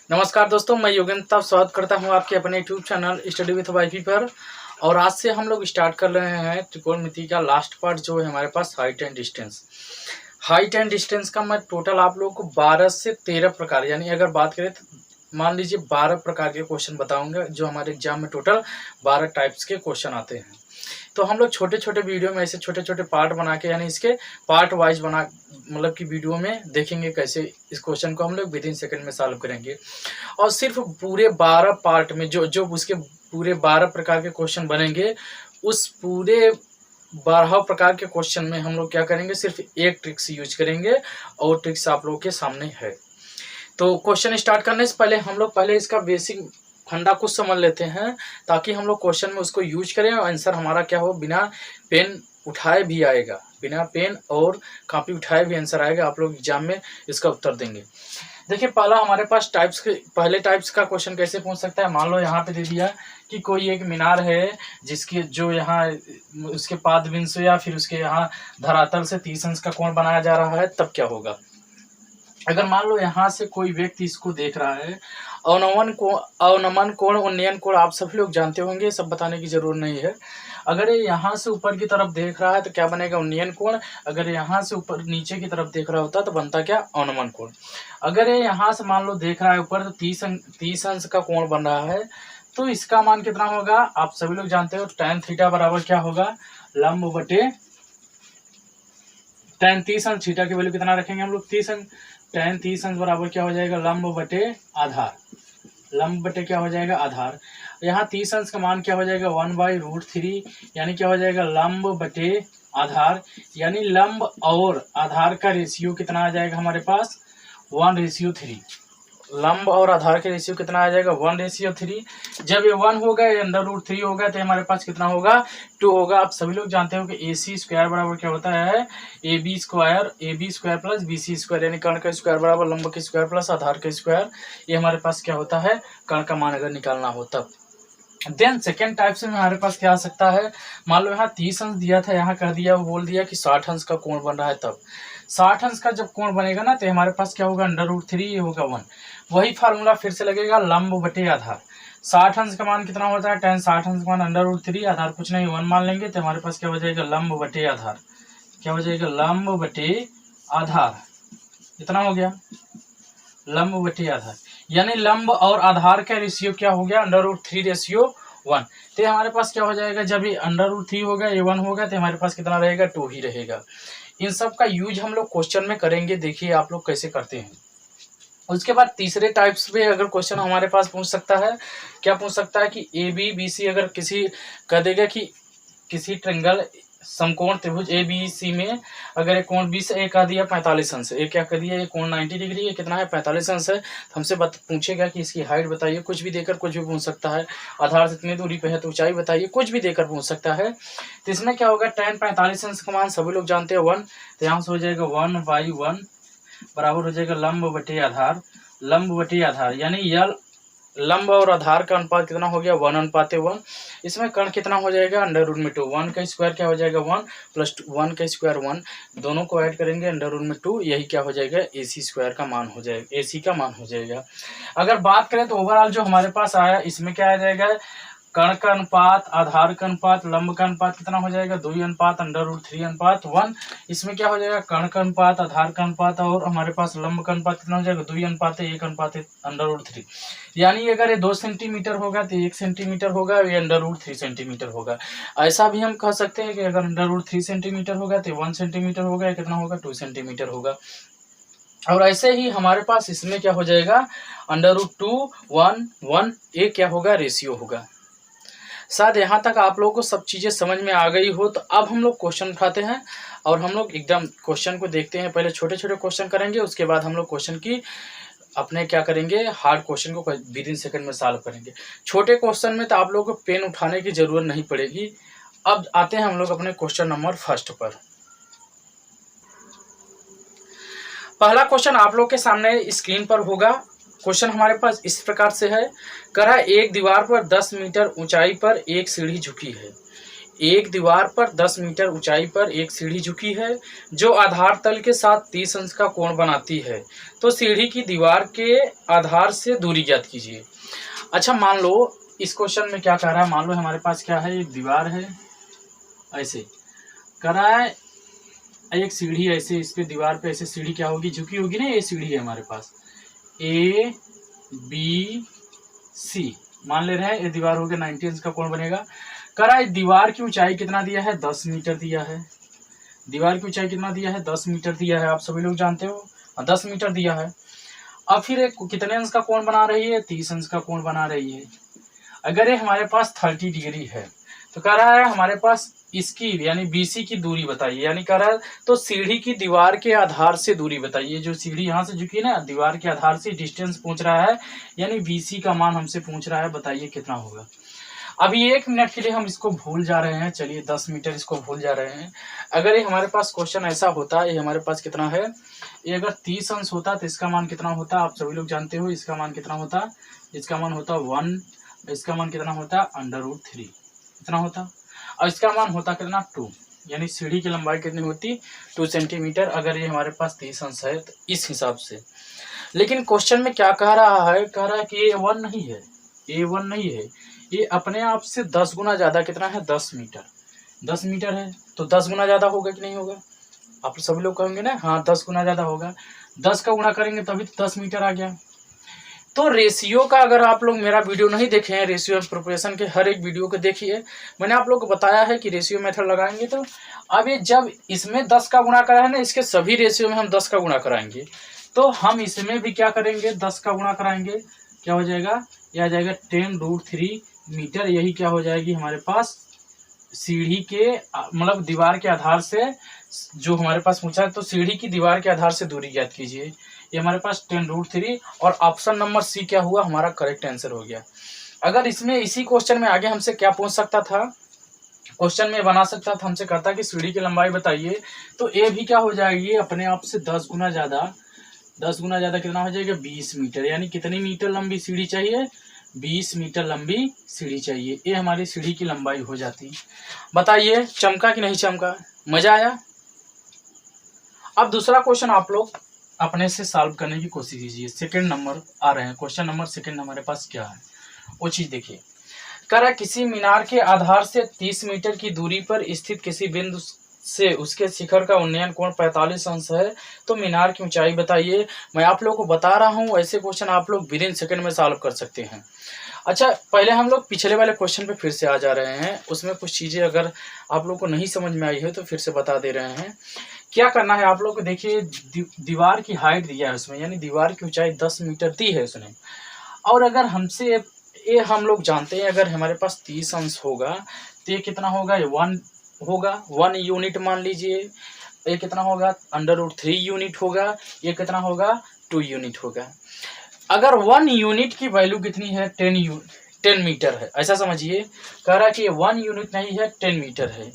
नमस्कार दोस्तों, मैं योगेंद्र स्वागत करता हूं आपके अपने YouTube channel study with YP पर। और आज से हम लोग स्टार्ट कर रहे हैं त्रिकोणमिति का लास्ट पार्ट जो है हमारे पास height and distance. Height and distance का मैं टोटल आप लोगों को 12 से 13 प्रकार, यानी अगर बात करें तो मान लीजिए 12 प्रकार के क्वेश्चन बताऊंगा जो हमारे एग्जाम में टोटल 12 टाइप्स के क्वेश्चन आते हैं। तो हम लोग छोटे छोटे वीडियो में ऐसे छोटे छोटे पार्ट बना के, यानी इसके पार्ट वाइज बना, मतलब कि वीडियो में देखेंगे कैसे इस क्वेश्चन को हम लोग विद इन सेकंड में सॉल्व करेंगे। और सिर्फ पूरे 12 पार्ट में जो उसके पूरे 12 प्रकार के क्वेश्चन बनेंगे, उस पूरे 12 प्रकार के क्वेश्चन में हम लोग क्या करेंगे, सिर्फ एक ट्रिक्स यूज करेंगे और ट्रिक्स आप लोगों के सामने है। तो क्वेश्चन स्टार्ट करने से पहले हम लोग पहले इसका बेसिक फंडा कुछ समझ लेते हैं, ताकि हम लोग क्वेश्चन में उसको यूज करें और आंसर हमारा क्या हो, बिना पेन उठाए भी आएगा, बिना पेन और कॉपी उठाए भी आंसर आएगा। आप लोग एग्जाम में इसका उत्तर देंगे। देखिए, पहला हमारे पास पहले टाइप्स का क्वेश्चन कैसे पूछ सकता है। मान लो यहाँ पे दे दिया कि कोई एक मीनार है जिसकी जो यहाँ उसके पादबिंदु या फिर उसके यहाँ धरातल से 30 अंश का कोण बनाया जा रहा है, तब क्या होगा। अगर मान लो यहाँ से कोई व्यक्ति इसको देख रहा है, अवनमन कोण, उन्नयन कोण आप सभी लोग जानते होंगे, सब बताने की जरूरत नहीं है। अगर ये यहाँ से ऊपर की तरफ देख रहा है तो क्या बनेगा, उन्नयन कोण। अगर यहाँ से ऊपर नीचे की तरफ देख रहा होता तो बनता क्या, अवनमन कोण। अगर ये यहाँ से मान लो देख रहा है ऊपर तो 30 अंश का कोण बन रहा है, तो इसका मान कितना होगा, आप सभी लोग जानते हो tan थीटा बराबर क्या होगा, लंब बटे tan 30 अंश। थीटा की वैल्यू कितना रखेंगे हम लोग, 30 अंश। tan 30 अंश बराबर क्या हो जाएगा, लंब बटे आधार। लंब बटे क्या हो जाएगा, आधार। यहाँ 30 अंश का मान क्या हो जाएगा, 1/√3, यानी क्या हो जाएगा, लंब बटे आधार। यानी लंब और आधार का रेशियो कितना आ जाएगा हमारे पास, 1:3। लंब और आधार के रेशियो कितना आ जाएगा, 1:3। जब ये 1 होगा, ये √3 होगा, तो हमारे पास कितना होगा, 2 होगा। आप सभी लोग जानते हो कि AC स्क्वायर बराबर क्या होता है, AB square plus BC square, यानी कर्ण का स्क्वायर बराबर लंब के स्क्वायर प्लस आधार के स्क्वायर। ये हमारे पास क्या होता है, कर्ण का मान अगर निकालना हो तब। देन सेकेंड टाइप से हमारे पास क्या आ सकता है, मान लो यहाँ 30 अंश दिया था, यहाँ कह दिया, वो बोल दिया कि 60 अंश का कोण बन रहा है, तब 60 अंश का जब कोण बनेगा ना, तो हमारे पास क्या होगा, √3, ये होगा 1। वही फार्मूला फिर से लगेगा, लंब बटे आधार। 60 अंश का मान कितना होता है, tan 60 अंश का मान √3, आधार कुछ नहीं 1 मान लेंगे, तो हमारे पास क्या हो जाएगा, लंब बटे आधार। क्या हो जाएगा, लंब बटे आधार। इतना हो गया, लंब बटे आधार। यानी लंब और आधार का रेशियो क्या हो गया, √3:1। तो हमारे पास क्या हो जाएगा, जब ये √3 होगा, ये 1 होगा, तो हमारे पास कितना रहेगा, 2 ही रहेगा। इन सब का यूज हम लोग क्वेश्चन में करेंगे, देखिए आप लोग कैसे करते हैं। उसके बाद तीसरे टाइप्स पे अगर क्वेश्चन हमारे पास पूछ सकता है, क्या पूछ सकता है कि ABBC, अगर किसी कह देगा कि किसी ट्रेंगल समकोण त्रिभुज ABC में अगर एक कोण 20, एक कह दिया 45 अंश, एक क्या कर दिया, ये कोण 90 डिग्री, ये कितना है, 45 अंश है। तो हमसे पूछेगा कि इसकी हाइट बताइए, कुछ भी देकर कुछ भी पूछ सकता है। आधार से इतनी दूरी पे है तो ऊंचाई बताइए, कुछ भी देकर पूछ सकता है। तो इसमें क्या होगा, tan 45 अंश का मान सभी लोग जानते हैं 1, तो यहाँ से हो जाएगा 1/1 बराबर हो जाएगा लंब बटे आधार। लंब बटे आधार यानी यल लंब और आधार का अनुपात कितना हो गया, 1:1। इसमें कर्ण कितना हो जाएगा, √2। 1 का स्क्वायर क्या हो जाएगा, 1 प्लस 1 का स्क्वायर 1, दोनों को ऐड करेंगे √2, यही क्या हो जाएगा, AC स्क्वायर का मान हो जाएगा, AC का मान हो जाएगा। अगर बात करें तो ओवरऑल जो हमारे पास आया, इसमें क्या आ जाएगा, कर्ण का अनुपात, आधार का अनुपात, लंब का अनुपात कितना हो जाएगा, 2:3:1। इसमें क्या हो जाएगा, कर्ण का अनुपात, आधार का अनुपात और हमारे पास लंब का अनुपात कितना हो जाएगा, 2:1:3। यानी अगर ये 2 सेंटीमीटर होगा तो 1 सेंटीमीटर होगा, ये √3 सेंटीमीटर होगा। ऐसा भी हम कह सकते हैं कि अगर √3 सेंटीमीटर होगा तो 1 सेंटीमीटर होगा, कितना होगा, 2 सेंटीमीटर होगा। और ऐसे ही हमारे पास इसमें क्या हो जाएगा, √2 1 1, ये क्या होगा, रेशियो होगा। शायद यहाँ तक आप लोगों को सब चीज़ें समझ में आ गई हो। तो अब हम लोग क्वेश्चन उठाते हैं और हम लोग एकदम क्वेश्चन को देखते हैं। पहले छोटे छोटे क्वेश्चन करेंगे, उसके बाद हम लोग क्वेश्चन की अपने क्या करेंगे, हार्ड क्वेश्चन को विद इन सेकंड में सॉल्व करेंगे। छोटे क्वेश्चन में तो आप लोगों को पेन उठाने की जरूरत नहीं पड़ेगी। अब आते हैं हम लोग अपने क्वेश्चन नंबर फर्स्ट पर। पहला क्वेश्चन आप लोग के सामने स्क्रीन पर होगा। क्वेश्चन हमारे पास इस प्रकार से है, कह रहा है एक दीवार पर 10 मीटर ऊंचाई पर एक सीढ़ी झुकी है। एक दीवार पर 10 मीटर ऊंचाई पर एक सीढ़ी झुकी है जो आधार तल के साथ 30 अंश का कोण बनाती है, तो सीढ़ी की दीवार के आधार से दूरी ज्ञात कीजिए। अच्छा, मान लो इस क्वेश्चन में क्या कह रहा है, मान लो हमारे पास क्या है, एक दीवार है, ऐसे कह रहा है, एक सीढ़ी ऐसे, इस पे दीवार पे ऐसे सीढ़ी क्या होगी, झुकी होगी ना, ये सीढ़ी है हमारे पास ए बी सी, मान ले रहे हैं, ये दीवार हो गया 90 अंश का कोण बनेगा। कह रहा है दीवार की ऊंचाई कितना दिया है, 10 मीटर दिया है। दीवार की ऊंचाई कितना दिया है, 10 मीटर दिया है, आप सभी लोग जानते हो, 10 मीटर दिया है। अब फिर एक कितने अंश का कोण बना रही है, 30 अंश का कोण बना रही है। अगर ये हमारे पास 30 डिग्री है तो कह रहा है हमारे पास इसकी यानी बीसी की दूरी बताइए, यानी कह रहा है तो सीढ़ी की दीवार के आधार से दूरी बताइए। जो सीढ़ी यहाँ से झुकी ना, दीवार के आधार से डिस्टेंस पूछ रहा है, यानी बीसी का मान हमसे पूछ रहा है, बताइए कितना होगा। अभी 1 मिनट के लिए हम इसको भूल जा रहे हैं, चलिए 10 मीटर इसको भूल जा रहे हैं। अगर ये हमारे पास क्वेश्चन ऐसा होता है, ये हमारे पास कितना है, ये अगर 30 अंश होता तो इसका मान कितना होता, आप सभी लोग जानते हो, इसका मान कितना होता, इसका मान होता 1, इसका मान कितना होता √3, कितना होता, और इसका मान होता कितना 2, यानी सीढ़ी की लंबाई कितनी होती 2 सेंटीमीटर। अगर ये हमारे पास 30 अंश है तो इस हिसाब से। लेकिन क्वेश्चन में क्या कह रहा है, कह रहा है कि ये 1 नहीं है, ये 1 नहीं है, ये अपने आप से 10 गुना ज़्यादा कितना है, 10 मीटर, 10 मीटर है, तो 10 गुना ज़्यादा होगा कि नहीं होगा, आप सभी लोग कहेंगे ना, हाँ 10 गुना ज़्यादा होगा, 10 का गुणा करेंगे तभी तो 10 मीटर आ गया। तो रेशियो का, अगर आप लोग मेरा वीडियो नहीं देखे हैं, रेशियो एंड प्रोपोर्शन के हर एक वीडियो को देखिए, मैंने आप लोग को बताया है कि रेशियो मेथड लगाएंगे तो अब ये जब इसमें 10 का गुणा करा है ना, इसके सभी रेशियो में हम 10 का गुणा कराएंगे, तो हम इसमें भी क्या करेंगे, 10 का गुणा कराएंगे, क्या हो जाएगा, यह आ जाएगा 10√3 मीटर। यही क्या हो जाएगी हमारे पास सीढ़ी के मतलब दीवार के आधार से जो हमारे पास पूछा है, तो सीढ़ी की दीवार के आधार से दूरी ज्ञात कीजिए। ये हमारे पास 10√3 और ऑप्शन नंबर सी क्या हुआ, हमारा करेक्ट आंसर हो गया। अगर इसमें इसी क्वेश्चन में आगे हमसे क्या पूछ सकता था, क्वेश्चन में बना सकता था, हमसे कहता कि सीढ़ी की लंबाई बताइए, तो ये भी क्या हो जाएगी अपने आप से 10 गुना ज़्यादा, 10 गुना ज़्यादा कितना हो जाएगा 20 मीटर, यानी कितनी मीटर लंबी सीढ़ी चाहिए, 20 मीटर लंबी सीढ़ी चाहिए। ये हमारी सीढ़ी की लंबाई हो जाती। बताइए चमका कि नहीं चमका, मजा आया। अब दूसरा क्वेश्चन आप लोग अपने से सॉल्व करने की कोशिश कीजिए। सेकंड नंबर आ रहे हैं, क्वेश्चन नंबर सेकंड हमारे पास क्या है वो चीज देखिए। कह रहा किसी मीनार के आधार से 30 मीटर की दूरी पर स्थित किसी बिंदु से उसके शिखर का उन्नयन कोण 45 अंश है, तो मीनार की ऊंचाई बताइए। मैं आप लोग को बता रहा हूँ, ऐसे क्वेश्चन आप लोग विदिन सेकंड में सॉल्व कर सकते हैं। अच्छा, पहले हम लोग पिछले वाले क्वेश्चन पे फिर से आ जा रहे हैं, उसमें कुछ चीज़ें अगर आप लोग को नहीं समझ में आई है तो फिर से बता दे रहे हैं। क्या करना है आप लोग को, देखिए दीवार की हाइट दिया है उसमें, यानी दीवार की ऊंचाई 10 मीटर दी है उसने, और अगर हमसे ये हम लोग जानते हैं अगर हमारे पास 30 अंश होगा तो ये कितना होगा, ये 1 होगा, 1 यूनिट मान लीजिए। ये कितना होगा, √3 यूनिट होगा। ये कितना होगा, 2 यूनिट होगा। अगर 1 यूनिट की वैल्यू कितनी है, 10 मीटर है, ऐसा समझिए। कह रहा है कि 1 यूनिट नहीं है, 10 मीटर है।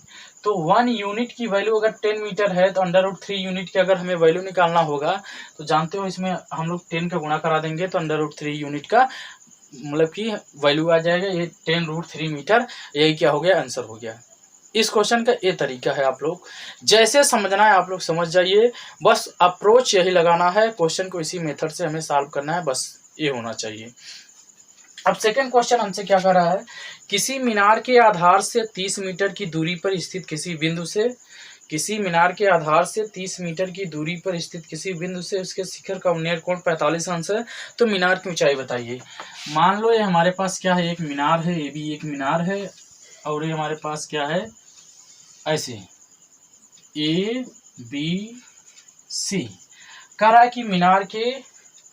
तो 1 यूनिट की वैल्यू अगर 10 मीटर है तो √3 यूनिट की अगर हमें वैल्यू निकालना होगा तो जानते हो इसमें हम लोग 10 का गुणा करा देंगे तो √3 यूनिट का मतलब कि वैल्यू आ जाएगा, ये 10√3 मीटर। यही क्या हो गया, आंसर हो गया। इस क्वेश्चन का ये तरीका है, आप लोग जैसे समझना है आप लोग समझ जाइए, बस अप्रोच यही लगाना है, क्वेश्चन को इसी मेथड से हमें सॉल्व करना है, बस ये होना चाहिए। अब सेकंड क्वेश्चन हमसे क्या कर रहा है, किसी मीनार के आधार से 30 मीटर की दूरी पर स्थित किसी बिंदु से, किसी मीनार के आधार से 30 मीटर की दूरी पर स्थित किसी बिंदु से उसके शिखर का उन्नयन कोण 45 अंश है, तो मीनार की ऊंचाई बताइए। मान लो ये हमारे पास क्या है, एक मीनार है, ये भी एक मीनार है, और ये हमारे पास क्या है, ऐसे A B C। कह रहा है कि मीनार के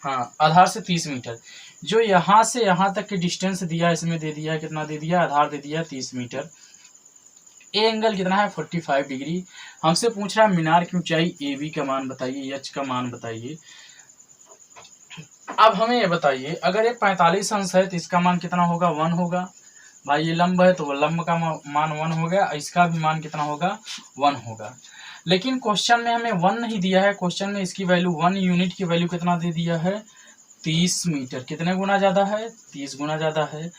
आधार से 30 मीटर, जो यहाँ से यहाँ तक के डिस्टेंस दिया है, इसमें दे दिया है, कितना दे दिया, आधार दे दिया 30 मीटर। ए एंगल कितना है, 45 डिग्री। हमसे पूछ रहा है मीनार की ऊंचाई AB का मान बताइए, H का मान बताइए। अब हमें ये बताइए, अगर ये 45 अंश है तो इसका मान कितना होगा, 1 होगा। भाई ये लंब है तो लंब का मान 1 हो गया, इसका भी मान कितना होगा, 1 होगा। लेकिन क्वेश्चन में हमें 1 नहीं दिया है, क्वेश्चन में इसकी वैल्यू 1 यूनिट की वैल्यू कितना दे दिया है, 30 मीटर। कितने गुना ज़्यादा है? 30 गुना ज़्यादा है।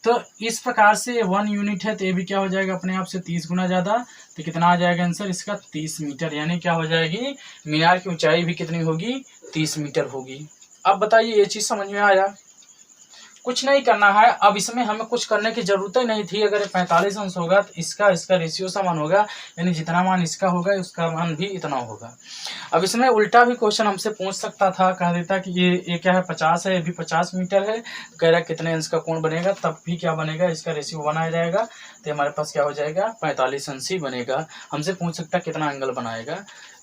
तो इस प्रकार से 1 यूनिट है तो ये भी क्या हो जाएगा अपने आप से 30 गुना ज़्यादा। तो कितना आ जाएगा आंसर इसका? 30 मीटर। यानी क्या हो जाएगी? मीनार की ऊंचाई भी कितनी होगी? 30 मीटर होगी। अब बताइए ये चीज़ समझ में आया? कुछ नहीं करना है अब इसमें, हमें कुछ करने की जरूरत ही नहीं थी। अगर 45 अंश होगा तो इसका रेशियो समान होगा, यानी जितना मान इसका होगा उसका मान भी इतना होगा। अब इसमें उल्टा भी क्वेश्चन हमसे पूछ सकता था, कह देता कि ये क्या है 50 है, ये भी 50 मीटर है, तो कह रहा है कितने अंश का कोण बनेगा, तब भी क्या बनेगा? इसका रेशियो 1 आ जाएगा। तो हमारे पास क्या हो जाएगा? 45 अंश ही बनेगा। हमसे पूछ सकता कितना एंगल बनाएगा,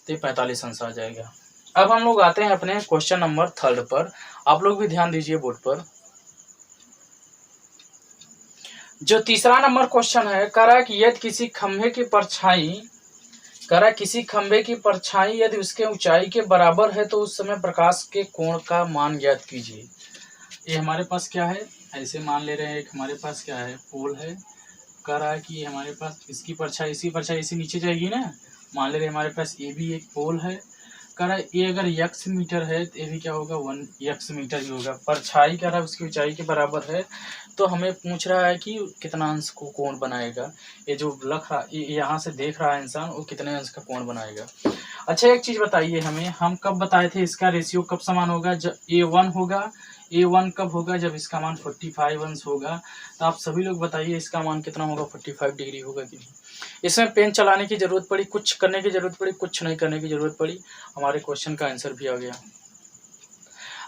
तो 45 अंश आ जाएगा। अब हम लोग आते हैं अपने क्वेश्चन नंबर 3 पर। आप लोग भी ध्यान दीजिए बोर्ड पर। जो तीसरा नंबर क्वेश्चन है, कह रहा है कि यदि किसी खंभे की परछाई यदि उसके ऊंचाई के बराबर है तो उस समय प्रकाश के कोण का मान ज्ञात कीजिए। ये हमारे पास क्या है? ऐसे मान ले रहे हैं, एक हमारे पास क्या है? पोल है। कह रहा है कि ये हमारे पास इसकी परछाई इसी नीचे जाएगी ना। मान ले रहे हैं हमारे पास ये भी एक पोल है। कह रहा है ये अगर यक्स मीटर है तो ये भी क्या होगा? 1 यक्स मीटर ही होगा। परछाई कह रहा है उसकी ऊंचाई के बराबर है, तो हमें पूछ रहा है कि कितना अंश को कोण बनाएगा। ये जो लख रहा यहाँ से देख रहा है इंसान, वो कितने अंश का कोण बनाएगा। अच्छा एक चीज बताइए हमें, हम कब बताए थे इसका रेशियो कब समान होगा? जब A1 होगा। A1 कब होगा? जब इसका मान 45 अंश होगा। तो आप सभी लोग बताइए इसका मान कितना होगा? 45 डिग्री होगा कि नहीं? इसमें पेन चलाने की जरूरत पड़ी, कुछ करने की जरूरत पड़ी, कुछ नहीं करने की जरूरत पड़ी, हमारे क्वेश्चन का आंसर भी आ गया।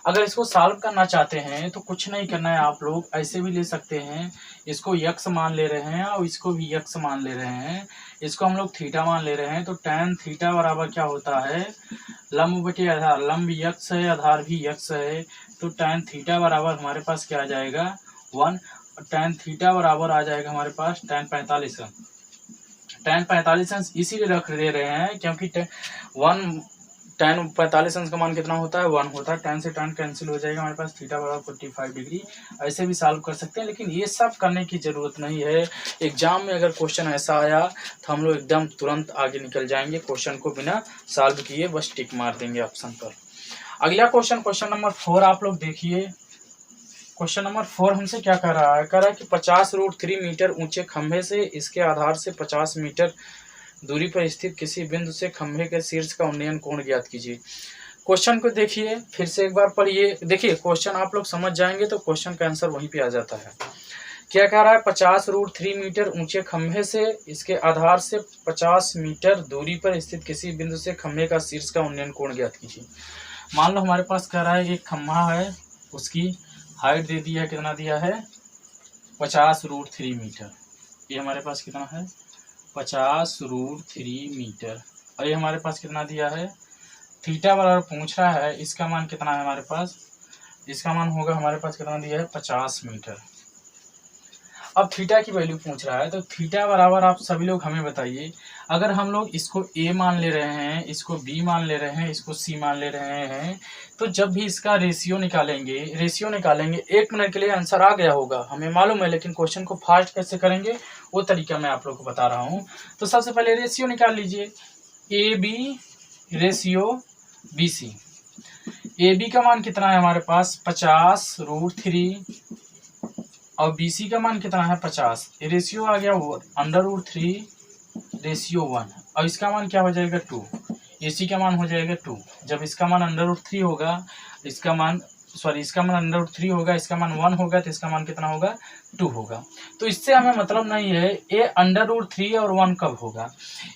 अगर इसको सॉल्व करना चाहते हैं तो कुछ नहीं करना है, आप लोग ऐसे भी ले सकते हैं। इसको यक्स मान ले रहे हैं और इसको भी यक्स मान ले रहे हैं। इसको हम लोग थीटा मान ले रहे हैं, तो tan थीटा बराबर क्या होता है? लंब बटे आधार। लंब यक्स है, आधार भी यक्स है, तो tan थीटा बराबर हमारे पास क्या आ जाएगा? 1। tan थीटा बराबर आ जाएगा हमारे पास tan 45 अंश। tan 45 अंश इसीलिए रख दे रहे हैं क्योंकि tan 45 अंश का मान कितना होता है? 1 होता है। tan से tan कैंसिल हो जाएगा, हमारे पास थीटा बराबर 45 डिग्री। ऐसे भी सॉल्व कर सकते हैं, लेकिन ये सब करने की जरूरत नहीं है। एग्जाम में अगर क्वेश्चन ऐसा आया तो हम लोग एकदम तुरंत आगे निकल जाएंगे, क्वेश्चन को बिना सॉल्व किए बस टिक मार देंगे ऑप्शन पर। अगला क्वेश्चन नंबर 4 आप लोग देखिए। क्वेश्चन नंबर 4 हमसे क्या कह रहा है? कह रहा है कि 50√3 मीटर ऊंचे खंभे से इसके आधार से 50 मीटर दूरी पर स्थित किसी बिंदु से खंभे के शीर्ष का उन्नयन कोण ज्ञात कीजिए। क्वेश्चन को देखिए, फिर से एक बार पढ़िए। देखिए क्वेश्चन आप लोग समझ जाएंगे तो क्वेश्चन का आंसर वहीं पे आ जाता है। क्या कह रहा है? 50√3 मीटर ऊंचे खंभे से इसके आधार से 50 मीटर दूरी पर स्थित किसी बिंदु से खंभे का शीर्ष का उन्नयन कोण ज्ञात कीजिए। मान लो हमारे पास कह रहा है एक खंभा है, उसकी हाइट दे दिया है, कितना दिया है? 50√3 मीटर। ये हमारे पास कितना है? 50√3 मीटर। और ये हमारे पास कितना दिया है? थीटा बराबर पूछ रहा है, इसका मान कितना है हमारे पास? इसका मान होगा हमारे पास कितना दिया है? 50 मीटर। अब थीटा की वैल्यू पूछ रहा है, तो थीटा बराबर आप सभी लोग हमें बताइए। अगर हम लोग इसको A मान ले रहे हैं, इसको B मान ले रहे हैं, इसको C मान ले रहे हैं, तो जब भी इसका रेशियो निकालेंगे 1 मिनट के लिए आंसर आ गया होगा, हमें मालूम है, लेकिन क्वेश्चन को फास्ट कैसे करेंगे वो तरीका मैं आप लोग को बता रहा हूँ। तो सबसे पहले रेशियो निकाल लीजिए, AB रेशियो BC। AB का मान कितना है हमारे पास? 50√3 और BC का मान कितना है? 50। ये रेशियो आ गया √3 रेशियो 1, और इसका मान क्या हो जाएगा? 2। AC का मान हो जाएगा 2। जब इसका मान √3 होगा, इसका मान √3 होगा, इसका मान 1 होगा, तो इसका मान कितना होगा? 2 होगा। तो इससे हमें मतलब नहीं है ये √3 और 1 कब होगा।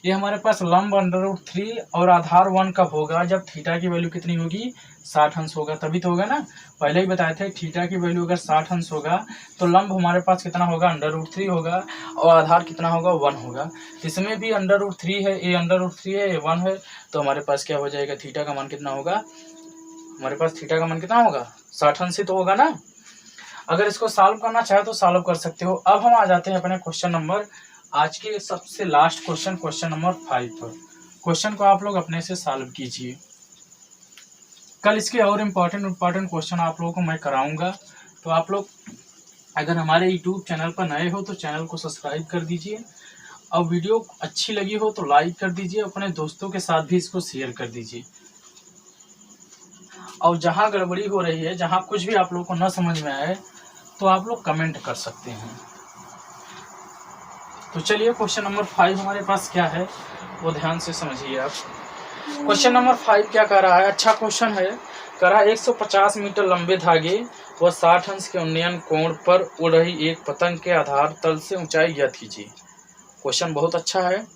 ये हमारे पास लंब √3 और आधार 1 कब होगा? जब थीटा की वैल्यू कितनी होगी? 60 अंश होगा, तभी तो होगा ना। पहले ही बताए थे थीटा की वैल्यू अगर 60 अंश होगा तो लंब हमारे पास कितना होगा? √3 होगा, और आधार कितना होगा? 1 होगा। इसमें भी √3 है, ये √3 है, ये 1 है, तो हमारे पास क्या हो जाएगा? थीटा का मान कितना होगा? हमारे पास थीटा का मान कितना होगा? 60 अंश ही तो होगा ना। अगर इसको सॉल्व करना चाहे तो सॉल्व कर सकते हो। अब हम आ जाते हैं अपने क्वेश्चन नंबर, आज के सबसे लास्ट क्वेश्चन नंबर 5 पर। क्वेश्चन को आप लोग अपने से सॉल्व कीजिए। कल इसके और इम्पोर्टेंट क्वेश्चन आप लोगों को मैं कराऊंगा, तो आप लोग अगर हमारे यूट्यूब चैनल पर नए हो तो चैनल को सब्सक्राइब कर दीजिए, और वीडियो अच्छी लगी हो तो लाइक कर दीजिए, अपने दोस्तों के साथ भी इसको शेयर कर दीजिए। और जहाँ गड़बड़ी हो रही है, जहाँ कुछ भी आप लोग को न समझ में आए तो आप लोग कमेंट कर सकते हैं। तो चलिए क्वेश्चन नंबर 5 हमारे पास क्या है वो ध्यान से समझिए आप। क्वेश्चन नंबर 5 क्या कह रहा है, अच्छा क्वेश्चन है। कह रहा है 150 मीटर लंबे धागे व 60 अंश के उन्नयन कोण पर उड़ रही एक पतंग के आधार तल से ऊंचाई ज्ञात कीजिए। क्वेश्चन बहुत अच्छा है।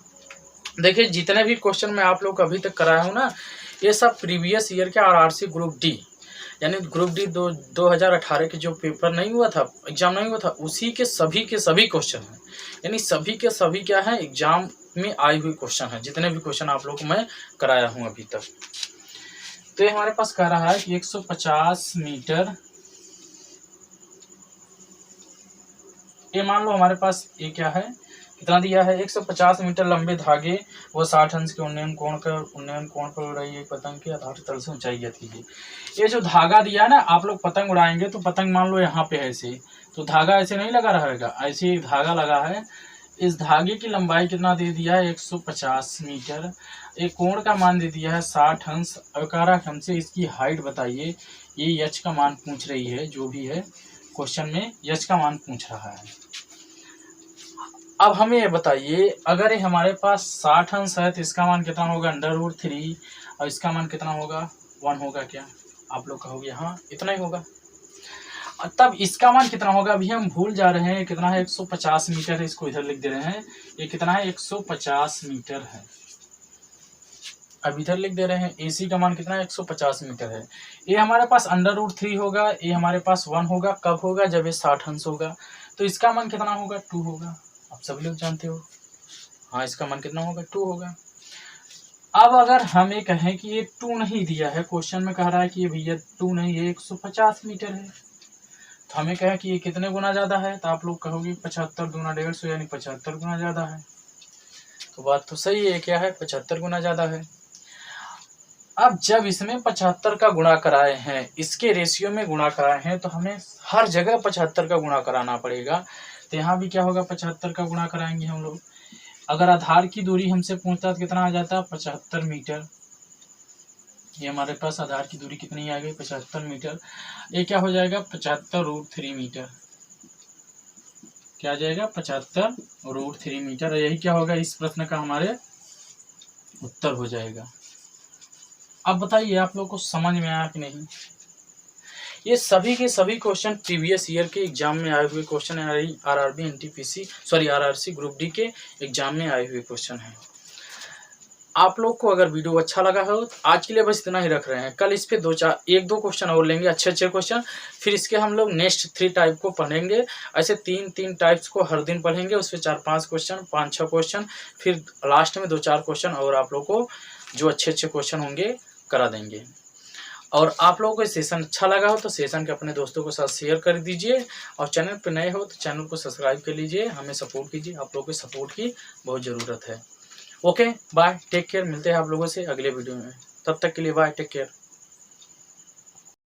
देखिए जितने भी क्वेश्चन मैं आप लोग को अभी तक कराया हूँ ना, ये सब प्रीवियस ईयर के आरआरसी ग्रुप डी यानी ग्रुप डी 2018 के जो पेपर नहीं हुआ था, एग्जाम नहीं हुआ था, उसी के सभी क्वेश्चन हैं। यानी सभी के सभी क्या है, एग्जाम में आई हुई क्वेश्चन है, जितने भी क्वेश्चन आप लोग को मैं कराया हूँ अभी तक। तो ये हमारे पास कह रहा है कि 150 मीटर, ये मान लो हमारे पास ये क्या है, कितना दिया है, 150 मीटर लंबे धागे वो 60 अंश के उन्नयन कोण पर उड़ रही है पतंग के आधार तल से ऊंचाई ज्ञात कीजिए। ये जो धागा दिया है ना, आप लोग पतंग उड़ाएंगे तो पतंग मान लो यहाँ पे है ऐसे, तो धागा ऐसे नहीं लगा रहेगा, ऐसे ही धागा लगा है। इस धागे की लंबाई कितना दे दिया है, 150 मीटर। एक कोण का मान दे दिया है 60 अंश। और कह रहा है हमसे इसकी हाइट बताइए। ये यच का मान पूछ रही है, जो भी है क्वेश्चन में यच का मान पूछ रहा है। अब हमें ये बताइए, अगर ये हमारे पास 60 अंश है तो इसका मान कितना होगा, √3, और इसका मान कितना होगा, 1 होगा क्या? आप लोग कहोगे हाँ इतना ही होगा। तब इसका मान कितना होगा, अभी हम भूल जा रहे हैं, कितना है, 150 मीटर है, इसको इधर लिख दे रहे हैं। ये कितना है, 150 मीटर है, अब इधर लिख दे रहे हैं। AC का मान कितना है, 150 मीटर है। ये हमारे पास √3 होगा, ये हमारे पास 1 होगा। कब होगा, जब ये 60 अंश होगा। तो इसका मान कितना होगा, 2 होगा। आप सभी लोग जानते हो, हाँ इसका मान कितना होगा, 2 होगा। अब अगर हमें कहें कि ये 2 नहीं दिया है, क्वेश्चन में कह रहा है कि ये भैया 2 नहीं, ये 150 मीटर है, तो हमें कहें कि ये कितने गुना ज़्यादा है, तो आप लोग कहोगे 75 दूना 150, यानी 75 गुना ज़्यादा है। तो बात तो सही है, क्या है, 75 गुना ज़्यादा है। अब जब इसमें 75 का गुणा कराए हैं, इसके रेशियो में गुणा कराए हैं, तो हमें हर जगह 75 का गुणा कराना पड़ेगा। तो यहाँ भी क्या होगा, 75 का गुणा कराएंगे हम लोग। अगर आधार की दूरी हमसे पूछता तो कितना आ जाता, 75 मीटर। ये हमारे पास आधार की दूरी कितनी आ गई, 75 मीटर। ये क्या हो जाएगा, 75√3 मीटर। क्या आ जाएगा, 75√3 मीटर। यही क्या होगा, इस प्रश्न का हमारे उत्तर हो जाएगा। अब बताइए आप लोग को समझ में आया कि नहीं। ये सभी के सभी क्वेश्चन प्रीवियस ईयर के एग्जाम में आए हुए क्वेश्चन है, RRB NTPC RRC group D के एग्जाम में आए हुए क्वेश्चन हैं। आप लोग को अगर वीडियो अच्छा लगा हो तो आज के लिए बस इतना ही रख रहे हैं। कल इस पे 1-2 क्वेश्चन और लेंगे, अच्छे क्वेश्चन। फिर इसके हम लोग नेक्स्ट 3 टाइप को पढ़ेंगे। ऐसे 3 टाइप्स को हर दिन पढ़ेंगे, उस पर 4-5 क्वेश्चन, 5-6 क्वेश्चन, फिर लास्ट में 2-4 क्वेश्चन और आप लोग को जो अच्छे क्वेश्चन होंगे करा देंगे। और आप लोगों को सेशन अच्छा लगा हो तो सेशन के अपने दोस्तों के साथ शेयर कर दीजिए, और चैनल पर नए हो तो चैनल को सब्सक्राइब कर लीजिए, हमें सपोर्ट कीजिए। आप लोगों के सपोर्ट की बहुत ज़रूरत है। Okay bye, take care. मिलते हैं आप लोगों से अगले वीडियो में, तब तक के लिए बाय, टेक केयर।